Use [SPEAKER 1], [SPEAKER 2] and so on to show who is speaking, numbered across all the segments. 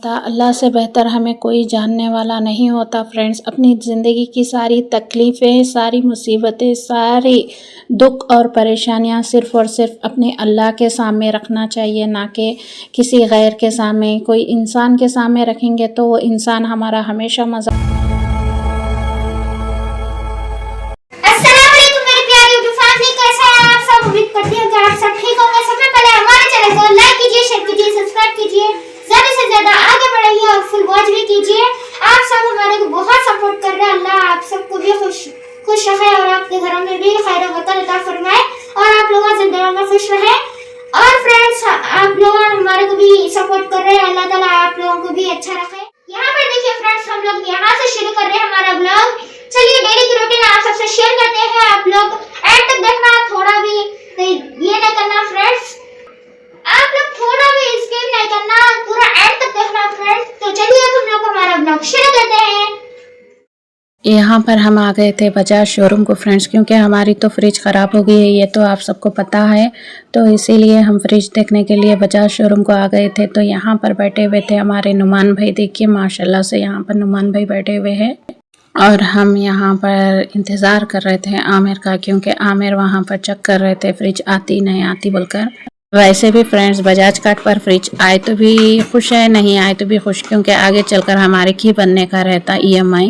[SPEAKER 1] होता, अल्लाह से बेहतर हमें कोई जानने वाला नहीं होता फ्रेंड्स। अपनी ज़िंदगी की सारी तकलीफ़ें, सारी मुसीबतें, सारी दुख और परेशानियां सिर्फ़ और सिर्फ अपने अल्लाह के सामने रखना चाहिए, ना कि किसी गैर के सामने। कोई इंसान के सामने रखेंगे तो वो इंसान हमारा हमेशा मज़ाक।
[SPEAKER 2] उम्मीद करती हूँ कि आप सब ठीक होंगे। सबसे पहले हमारे चैनल को लाइक कीजिए, शेयर कीजिए, सब्सक्राइब कीजिए, ज्यादा से ज्यादा आगे बढ़ाइए और फुल वॉच भी कीजिए। आप सब हमारे को बहुत सपोर्ट कर रहे हैं। अल्लाह आप सबको भी खुश रखे और आपके घरों में भी खैर वतन अता फरमाए और आप लोग जिंदगी में खुश रहे। और फ्रेंड्स, आप लोग हमारे को भी सपोर्ट कर रहे हैं, अल्लाह ताला आप लोगों को भी अच्छा रखे। यहाँ पर देखिए फ्रेंड्स, हम लोग यहाँ से शुरू कर रहे हैं हमारा ब्लॉग। चलिए डेली की रूटीन आप सबसे शेयर करते हैं। आप लोग एंड तक देखना, थोड़ा भी ये नहीं करना फ्रेंड्स, आप लोग थोड़ा भी स्किप नहीं करना, पूरा एंड तक देखना फ्रेंड्स। तो चलिए अब हम लोग हमारा ब्लॉग शुरू करते हैं।
[SPEAKER 1] यहाँ पर हम आ गए थे बजाज शोरूम को फ्रेंड्स, क्योंकि हमारी तो फ्रिज ख़राब हो गई है, ये तो आप सबको पता है। तो इसीलिए हम फ्रिज देखने के लिए बजाज शोरूम को आ गए थे। तो यहाँ पर बैठे हुए थे हमारे नुमान भाई, देखिए माशाल्लाह से यहाँ पर नुमान भाई बैठे हुए हैं। और हम यहाँ पर इंतज़ार कर रहे थे आमिर का, क्योंकि आमिर वहाँ पर चेक कर रहे थे फ्रिज आती नहीं आती बोलकर। वैसे भी फ्रेंड्स, बजाज कार्ड पर फ्रिज आए तो भी खुश है, नहीं आए तो भी खुश, क्योंकि आगे चलकर हमारे की बनने का रहता EMI।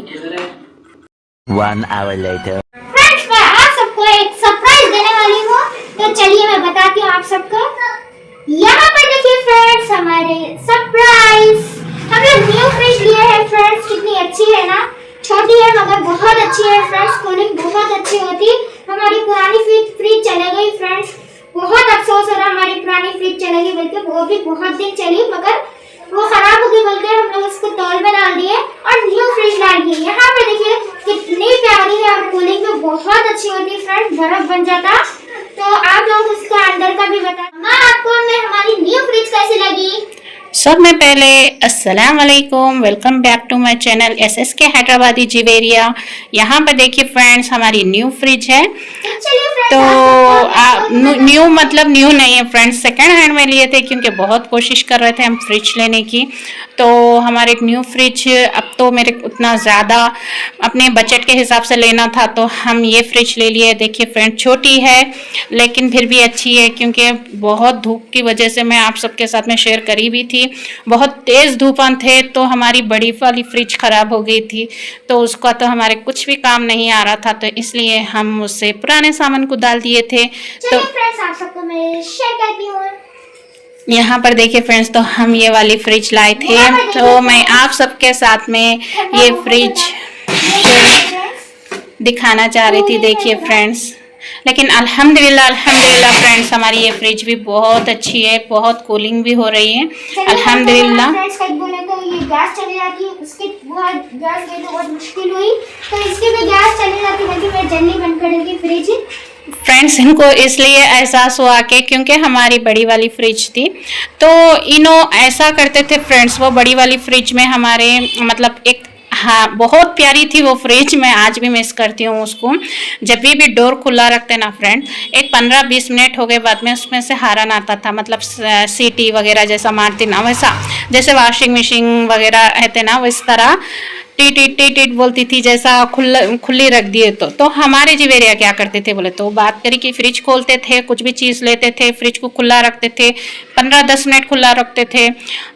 [SPEAKER 3] 1 hour later.
[SPEAKER 2] फ्रेंड्स, मैं आप सबको एक सरप्राइज देने वाली हूँ, तो चलिए मैं बताती हूँ आप सबको। यहाँ पर देखिए फ्रेंड्स, हमारे सरप्राइज हम लोग न्यू फ्रिज लिए हैं फ्रेंड्स। कितनी अच्छी है ना, छोटी है मगर बहुत अच्छी है फ्रेंड्स, कूलिंग बहुत अच्छी होती। हमारी पुरानी फ्रिज चले गई फ्रेंड्स, बहुत अफसोस हो रहा, हमारी पुरानी फ्रिज चले गई, बल्कि वो भी बहुत दिन चली मगर वो खराब हो गई, बल्कि हम लोग उसको तौल में डाल दिए और न्यू फ्रिज ला दिए। यहाँ पे देखिए कितनी प्यारी है और कूलिंग भी बहुत अच्छी होती है फ्रेंड्स, बर्फ बन जाता। तो आप लोग उसका अंदर का भी बता। आपको हमारी न्यू फ्रिज कैसी लगी?
[SPEAKER 1] सब में पहले अस्सलाम वालेकुम, welcome back to my channel SSK Hyderabadi Javeria. यहाँ पर देखिए फ्रेंड्स, हमारी न्यू फ्रिज है। तो न्यू मतलब न्यू नहीं है फ्रेंड्स, सेकंड हैंड में लिए थे, क्योंकि बहुत कोशिश कर रहे थे हम फ्रिज लेने की। तो हमारे न्यू फ्रिज, अब तो मेरे उतना ज़्यादा अपने बजट के हिसाब से लेना था, तो हम ये फ्रिज ले लिए। देखिए फ्रेंड, छोटी है लेकिन फिर भी अच्छी है, क्योंकि बहुत धूप की वजह से मैं आप सबके साथ में शेयर करी भी थी, बहुत तेज़ धूपन थे, तो हमारी बड़ी वाली फ्रिज ख़राब हो गई थी। तो उसका तो हमारे कुछ भी काम नहीं आ रहा था, तो इसलिए हम उससे पुराने सामान को डाल दिए थे। तो
[SPEAKER 2] फ्रेंड्स, आप सबको मैं शेयर करती हूँ।
[SPEAKER 1] यहाँ पर देखिए फ्रेंड्स, तो हम ये वाली फ्रिज लाए थे, तो मैं आप सबके साथ में ये फ्रिज दिखाना चाह रही थी। देखिए फ्रेंड्स, लेकिन अल्हम्दुलिल्लाह फ्रेंड्स, हमारी ये फ्रिज भी बहुत अच्छी है, बहुत कूलिंग भी हो रही है अल्हम्दुलिल्लाह।
[SPEAKER 2] फ्रेंड्स, कई बोले तो ये गैस चली जाती है, उसकी गैस गई तो बहुत मुश्किल हुई, तो इसकी भी गैस चली जाती, बल्कि मैं जल्दी बंद कर देती फ्रिज।
[SPEAKER 1] फ्रेंड्स, इनको इसलिए एहसास हुआ कि क्योंकि हमारी बड़ी वाली फ्रिज थी, तो इन्हों ऐसा करते थे फ्रेंड्स, वो बड़ी वाली फ्रिज में हमारे मतलब एक, हाँ बहुत प्यारी थी वो फ्रिज, मैं आज भी मिस करती हूँ उसको। जब भी डोर खुला रखते ना फ्रेंड, एक 15-20 मिनट हो गए बाद में उसमें से हारन आता था, मतलब सीटी वगैरह जैसा मारती ना, वैसा जैसे वॉशिंग मशीन वगैरह रहते ना, इस तरह टीट टीट टीट बोलती थी, जैसा खुली रख दिए। तो हमारे जिवेरिया क्या करते थे बोले तो, बात करी कि फ्रिज खोलते थे, कुछ भी चीज़ लेते थे, फ्रिज को खुला रखते थे, 15-10 मिनट खुला रखते थे,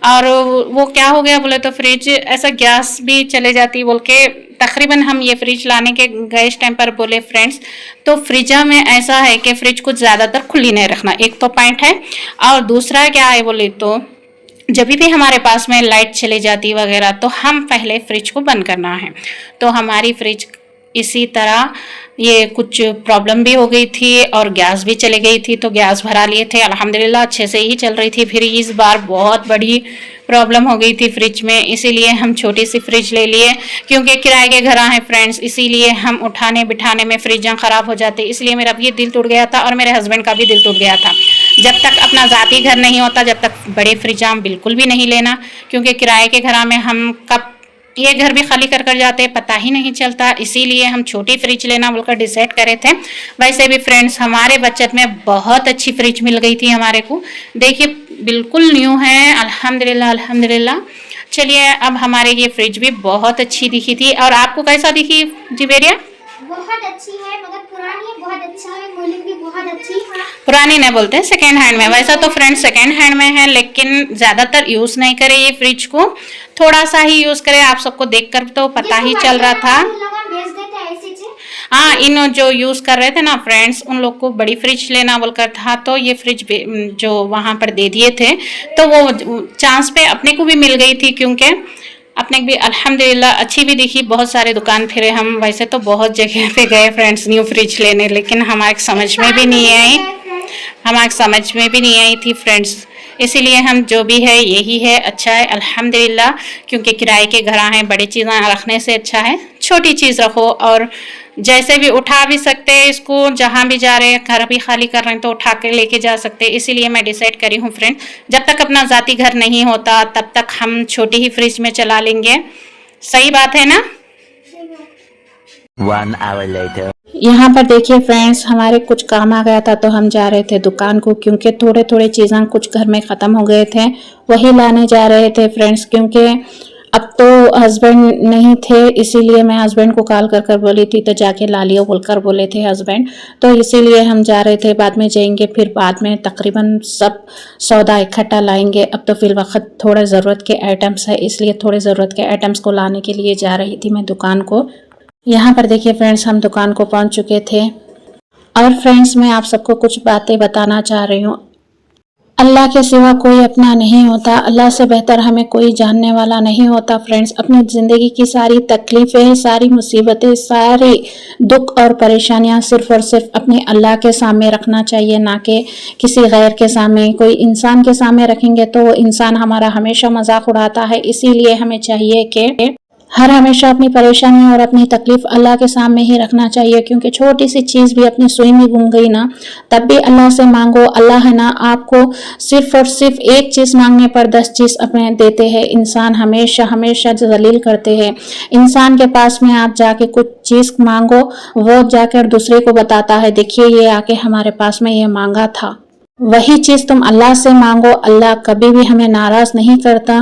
[SPEAKER 1] और वो क्या हो गया बोले तो फ्रिज ऐसा गैस भी चले जाती बोल के। तकरीबन हम ये फ्रिज लाने के गए इस टाइम पर बोले फ्रेंड्स, तो फ्रिजा में ऐसा है कि फ्रिज को ज़्यादातर खुली नहीं रखना, एक तो पॉइंट है, और दूसरा क्या है बोले तो जब भी हमारे पास में लाइट चली जाती वगैरह, तो हम पहले फ्रिज को बंद करना है। तो हमारी फ्रिज इसी तरह ये कुछ प्रॉब्लम भी हो गई थी और गैस भी चली गई थी, तो गैस भरा लिए थे, अल्हम्दुलिल्लाह अच्छे से ही चल रही थी। फिर इस बार बहुत बड़ी प्रॉब्लम हो गई थी फ्रिज में, इसीलिए हम छोटी सी फ्रिज ले लिए, क्योंकि किराए के घर हैं फ्रेंड्स, इसीलिए हम उठाने बिठाने में फ्रिजां ख़राब हो जाती। इसलिए मेरा भी दिल टूट गया था और मेरे हस्बैंड का भी दिल टूट गया था। जब तक अपना ज़ाती घर नहीं होता, जब तक बड़े फ्रिजां बिल्कुल भी नहीं लेना, क्योंकि किराए के घर में हम कब ये घर भी खाली कर जाते पता ही नहीं चलता, इसीलिए हम छोटी फ्रिज लेना बोलकर डिसाइड करे थे। वैसे भी फ्रेंड्स, हमारे बचत में बहुत अच्छी फ्रिज मिल गई थी हमारे को। देखिए बिल्कुल न्यू है, अल्हम्दुलिल्लाह अल्हम्दुलिल्लाह। चलिए, अब हमारे ये फ्रिज भी बहुत अच्छी दिखी थी, और आपको कैसा दिखी जिबेरिया?
[SPEAKER 2] बहुत अच्छी है, मगर पुरानी है, बहुत अच्छा है, कूलिंग भी बहुत अच्छी है।
[SPEAKER 1] पुरानी नहीं बोलते हैं, सेकेंड हैंड में। वैसा तो फ्रेंड्स सेकेंड हैंड में है, लेकिन ज्यादातर यूज नहीं करे ये फ्रिज को, थोड़ा सा ही यूज करे। आप सबको देखकर तो पता ही चल रहा था।
[SPEAKER 2] बेच देते हैं ऐसी चीज।
[SPEAKER 1] हाँ, इन जो यूज कर रहे थे ना फ्रेंड्स, उन लोग को बड़ी फ्रिज लेना बोलकर था, तो ये फ्रिज जो वहां पर दे दिए थे, तो वो चांस पे अपने को भी मिल गई थी, क्योंकि अपने भी अल्हम्दुलिल्लाह अच्छी भी दिखी। बहुत सारे दुकान फिरे हम, वैसे तो बहुत जगह पे गए फ्रेंड्स न्यू फ्रिज लेने, लेकिन हमारे समझ में भी नहीं आई, हमारे समझ में भी नहीं आई थी फ्रेंड्स। इसीलिए हम जो भी है यही है, अच्छा है अल्हम्दुलिल्लाह, क्योंकि किराए के घर हैं, बड़ी चीज़ें रखने से अच्छा है छोटी चीज़ रखो, और जैसे भी उठा भी सकते हैं इसको, जहाँ भी जा रहे हैं, घर भी खाली कर रहे हैं तो उठा के लेके जा सकते हैं। इसीलिए मैं डिसाइड करी हूँ फ्रेंड, जब तक अपना ज़ाती घर नहीं होता तब तक हम छोटी ही फ्रिज में चला लेंगे। सही बात है ना?
[SPEAKER 3] 1 hour later.
[SPEAKER 1] यहाँ पर देखिए फ्रेंड्स, हमारे कुछ काम आ गया था तो हम जा रहे थे दुकान को, क्योंकि थोड़े थोड़े चीज़ें कुछ घर में ख़त्म हो गए थे, वही लाने जा रहे थे फ्रेंड्स। क्योंकि अब तो हस्बैंड नहीं थे, इसीलिए मैं हस्बैंड को कॉल कर कर बोली थी, तो जाके ला लियो बोलकर बोले थे हस्बैंड, तो इसीलिए हम जा रहे थे। बाद में जाएंगे, फिर बाद में तकरीबन सब सौदा इकट्ठा लाएंगे। अब तो फिल वक्त थोड़ा ज़रूरत के आइटम्स है, इसलिए थोड़े ज़रूरत के आइटम्स को लाने के लिए जा रही थी मैं दुकान को। यहाँ पर देखिए फ्रेंड्स, हम दुकान को पहुँच चुके थे। और फ्रेंड्स, मैं आप सबको कुछ बातें बताना चाह रही हूँ। अल्लाह के सिवा कोई अपना नहीं होता, अल्लाह से बेहतर हमें कोई जानने वाला नहीं होता फ्रेंड्स। अपनी ज़िंदगी की सारी तकलीफ़ें, सारी मुसीबतें, सारी दुख और परेशानियां सिर्फ़ और सिर्फ अपने अल्लाह के सामने रखना चाहिए, ना कि किसी गैर के सामने। कोई इंसान के सामने रखेंगे तो वो इंसान हमारा हमेशा मजाक उड़ाता है। इसीलिए हमें चाहिए कि हर हमेशा अपनी परेशानी और अपनी तकलीफ अल्लाह के सामने ही रखना चाहिए, क्योंकि छोटी सी चीज़ भी अपनी सुई में गुम गई ना, तब भी अल्लाह से मांगो। अल्लाह है ना, आपको सिर्फ और सिर्फ एक चीज़ मांगने पर 10 चीज़ अपने देते हैं। इंसान हमेशा हमेशा जलील करते हैं। इंसान के पास में आप जाके कुछ चीज़ मांगो, वो जाकर दूसरे को बताता है, देखिए ये आके हमारे पास में ये मांगा था। वही चीज़ तुम अल्लाह से मांगो, अल्लाह कभी भी हमें नाराज़ नहीं करता।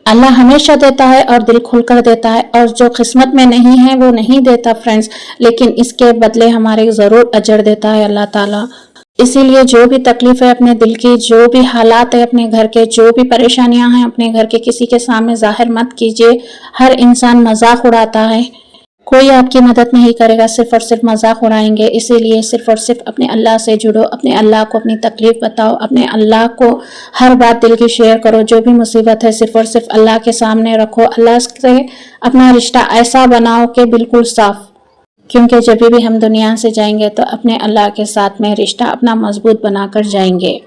[SPEAKER 1] अल्लाह हमेशा देता है और दिल खोलकर देता है, और जो किस्मत में नहीं है वो नहीं देता फ्रेंड्स, लेकिन इसके बदले हमारे ज़रूर अजर देता है अल्लाह ताला। इसीलिए जो भी तकलीफ है अपने दिल की, जो भी हालात है अपने घर के, जो भी परेशानियां हैं अपने घर के, किसी के सामने जाहिर मत कीजिए। हर इंसान मजाक उड़ाता है, कोई आपकी मदद नहीं करेगा, सिर्फ और सिर्फ मजाक उड़ाएंगे। इसीलिए सिर्फ और सिर्फ अपने अल्लाह से जुड़ो, अपने अल्लाह को अपनी तकलीफ बताओ, अपने अल्लाह को हर बात दिल की शेयर करो। जो भी मुसीबत है सिर्फ और सिर्फ अल्लाह के सामने रखो। अल्लाह से अपना रिश्ता ऐसा बनाओ कि बिल्कुल साफ, क्योंकि जब भी हम दुनिया से जाएंगे तो अपने अल्लाह के साथ में रिश्ता अपना मजबूत बनाकर जाएंगे।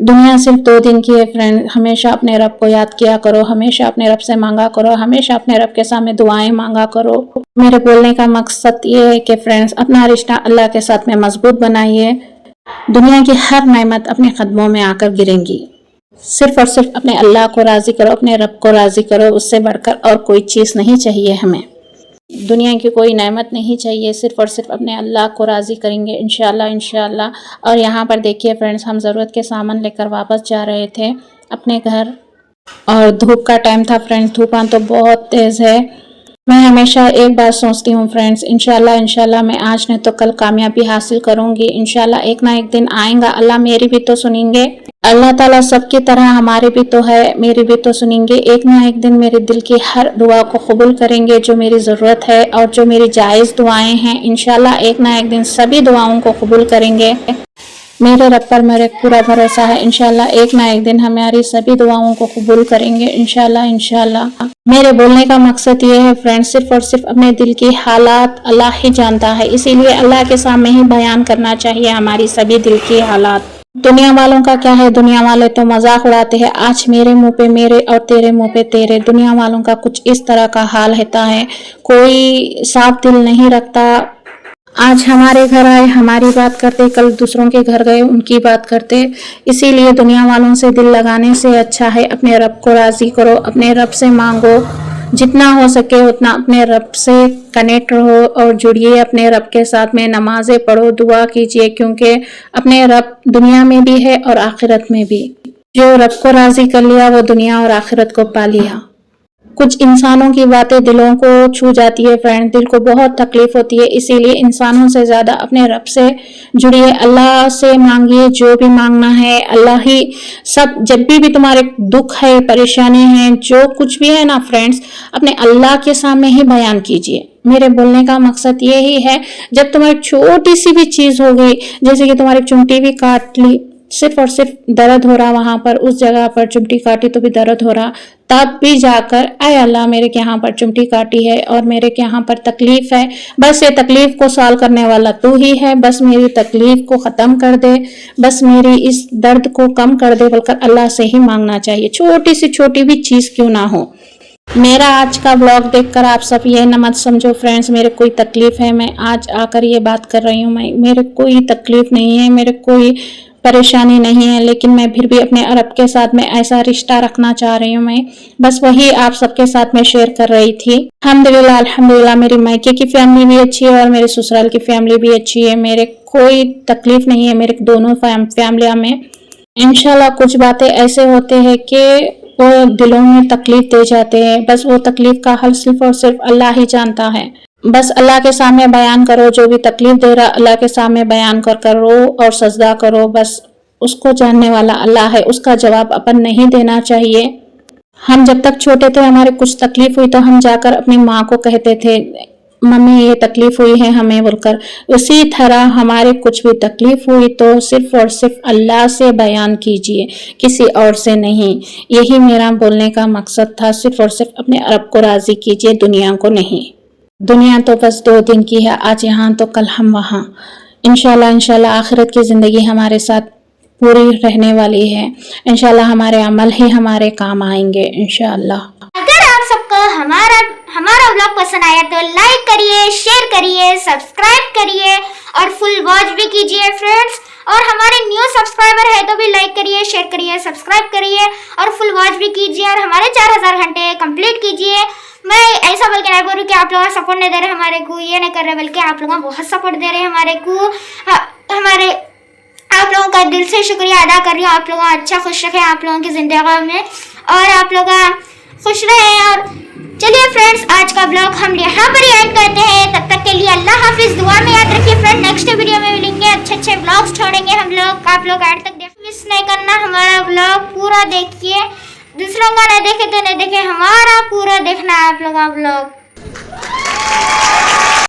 [SPEAKER 1] दुनिया सिर्फ 2 दिन की है फ्रेंड, हमेशा अपने रब को याद किया करो, हमेशा अपने रब से मांगा करो, हमेशा अपने रब के सामने दुआएं मांगा करो। मेरे बोलने का मकसद ये है कि फ्रेंड्स, अपना रिश्ता अल्लाह के साथ में मजबूत बनाइए। दुनिया की हर नेमत अपने कदमों में आकर गिरेंगी। सिर्फ और सिर्फ अपने अल्लाह को राजी करो, अपने रब को राजी करो, उससे बढ़कर और कोई चीज़ नहीं चाहिए हमें। दुनिया की कोई नेमत नहीं चाहिए, सिर्फ और सिर्फ अपने अल्लाह को राज़ी करेंगे इंशाल्लाह इंशाल्लाह। और यहाँ पर देखिए फ्रेंड्स, हम ज़रूरत के सामान लेकर वापस जा रहे थे अपने घर, और धूप का टाइम था फ्रेंड्स, धूप तो बहुत तेज़ है। मैं हमेशा एक बात सोचती हूँ फ्रेंड्स, इंशाल्लाह इंशाल्लाह मैं आज नहीं तो कल कामयाबी हासिल करूँगी। इंशाल्लाह एक ना एक दिन आएगा, अल्लाह मेरी भी तो सुनेंगे, अल्लाह ताला सबकी तरह हमारे भी तो है, मेरी भी तो सुनेंगे। एक ना एक दिन मेरे दिल की हर दुआ को कबूल करेंगे, जो मेरी ज़रूरत है और जो मेरी जायज़ दुआएं हैं। इंशाल्लाह एक ना एक दिन सभी दुआओं को कबूल करेंगे। मेरे रब पर मेरे पूरा भरोसा है, इंशाल्लाह एक ना एक दिन हमारी सभी दुआओं को कबूल करेंगे इंशाल्लाह इंशाल्लाह। मेरे बोलने का मकसद ये है फ्रेंड्स, सिर्फ और सिर्फ अपने दिल की हालात अल्लाह ही जानता है, इसीलिए अल्लाह के सामने ही बयान करना चाहिए हमारी सभी दिल की हालात। दुनिया वालों का क्या है, दुनिया वाले तो मजाक उड़ाते हैं, आज मेरे मुंह पे मेरे और तेरे मुंह पे तेरे। दुनिया वालों का कुछ इस तरह का हाल होता है, कोई साफ दिल नहीं रखता। आज हमारे घर आए हमारी बात करते, कल दूसरों के घर गए उनकी बात करते। इसीलिए दुनिया वालों से दिल लगाने से अच्छा है अपने रब को राजी करो, अपने रब से मांगो, जितना हो सके उतना अपने रब से कनेक्ट रहो और जुड़िए अपने रब के साथ में। नमाजें पढ़ो, दुआ कीजिए, क्योंकि अपने रब दुनिया में भी है और आखिरत में भी। जो रब को राजी कर लिया वो दुनिया और आखिरत को पा लिया। कुछ इंसानों की बातें दिलों को छू जाती है फ्रेंड, दिल को बहुत तकलीफ होती है। इसीलिए इंसानों से ज़्यादा अपने रब से जुड़िए, अल्लाह से मांगिए, जो भी मांगना है अल्लाह ही सब। जब भी तुम्हारे दुख है, परेशानी है, जो कुछ भी है ना फ्रेंड्स, अपने अल्लाह के सामने ही बयान कीजिए। मेरे बोलने का मकसद ये ही है, जब तुम्हारी छोटी सी भी चीज़ हो गई, जैसे कि तुम्हारी चुंटी भी काट ली, सिर्फ और सिर्फ दर्द हो रहा वहां पर, उस जगह पर चुमटी काटी तो भी दर्द हो रहा, तब भी जाकर आय अल्लाह मेरे के यहाँ पर चुमटी काटी है और मेरे के यहाँ पर तकलीफ है, बस ये तकलीफ को सॉल्व करने वाला तू ही है, बस मेरी तकलीफ को ख़त्म कर दे, बस मेरी इस दर्द को कम कर दे, बोलकर अल्लाह से ही मांगना चाहिए, छोटी सी छोटी भी चीज़ क्यों ना हो। मेरा आज का ब्लॉग देखकर आप सब ये न मत समझो फ्रेंड्स मेरे कोई तकलीफ है, मैं आज आकर ये बात कर रही हूँ, मेरे कोई तकलीफ नहीं है, मेरे कोई परेशानी नहीं है, लेकिन मैं फिर भी अपने रब के साथ में ऐसा रिश्ता रखना चाह रही हूँ। मैं बस वही आप सबके साथ में शेयर कर रही थी। अल्हम्दुलिल्लाह अल्हम्दुलिल्लाह, मेरी मायके की फैमिली भी अच्छी है और मेरे ससुराल की फैमिली भी अच्छी है, मेरे कोई तकलीफ नहीं है मेरे दोनों फैमिलियों में। इंशाल्लाह कुछ बातें ऐसे होते हैं कि वो दिलों में तकलीफ दे जाते हैं, बस वो तकलीफ का हल सिर्फ और सिर्फ अल्लाह ही जानता है। बस अल्लाह के सामने बयान करो, जो भी तकलीफ दे रहा अल्लाह के सामने बयान कर करो और सजदा करो, बस उसको जानने वाला अल्लाह है, उसका जवाब अपन नहीं देना चाहिए। हम जब तक छोटे थे हमारे कुछ तकलीफ हुई तो हम जाकर अपनी माँ को कहते थे मम्मी ये तकलीफ हुई है हमें बोलकर, उसी तरह हमारे कुछ भी तकलीफ हुई तो सिर्फ और सिर्फ अल्लाह से बयान कीजिए, किसी और से नहीं। यही मेरा बोलने का मकसद था, सिर्फ और सिर्फ अपने रब को राजी कीजिए, दुनिया को नहीं। दुनिया तो बस 2 दिन की है, आज यहाँ तो कल हम वहाँ। इंशाल्लाह इंशाल्लाह आखिरत की ज़िंदगी हमारे साथ पूरी रहने वाली है, इंशाल्लाह हमारे अमल ही हमारे काम आएंगे इंशाल्लाह।
[SPEAKER 2] अगर आप सबको हमारा व्लॉग पसंद आया तो लाइक करिए, शेयर करिए, सब्सक्राइब करिए और फुल वॉच भी कीजिए फ्रेंड्स। और हमारे न्यू सब्सक्राइबर है तो भी लाइक करिए, शेयर करिए, सब्सक्राइब करिए और फुल वॉच भी कीजिए और हमारे 4000 घंटे कंप्लीट कीजिए। मैं ऐसा बोल के नहीं बोल रही कि आप लोग सपोर्ट नहीं दे रहे हमारे को, ये नहीं कर रहे, बल्कि आप लोग बहुत सपोर्ट दे रहे हैं हमारे को। हमारे आप लोगों का दिल से शुक्रिया अदा कर रही हूँ। आप लोग अच्छा खुश रखें आप लोगों की ज़िंदगी में और आप लोग खुश रहें। और चलिए फ्रेंड्स, आज का ब्लॉग हम यहाँ पर ही एंड करते हैं। तब तक के लिए अल्लाह हाफिज़, दुआ में याद रखिए फ्रेंड। नेक्स्ट वीडियो में मिलेंगे, अच्छे ब्लॉग्स छोड़ेंगे हम लोग, आप लोग एंड तक मिस नहीं करना। हमारा ब्लॉग पूरा देखिए, दूसरों का नहीं देखे तो नहीं देखे, हमारा पूरा देखना है आप लोग।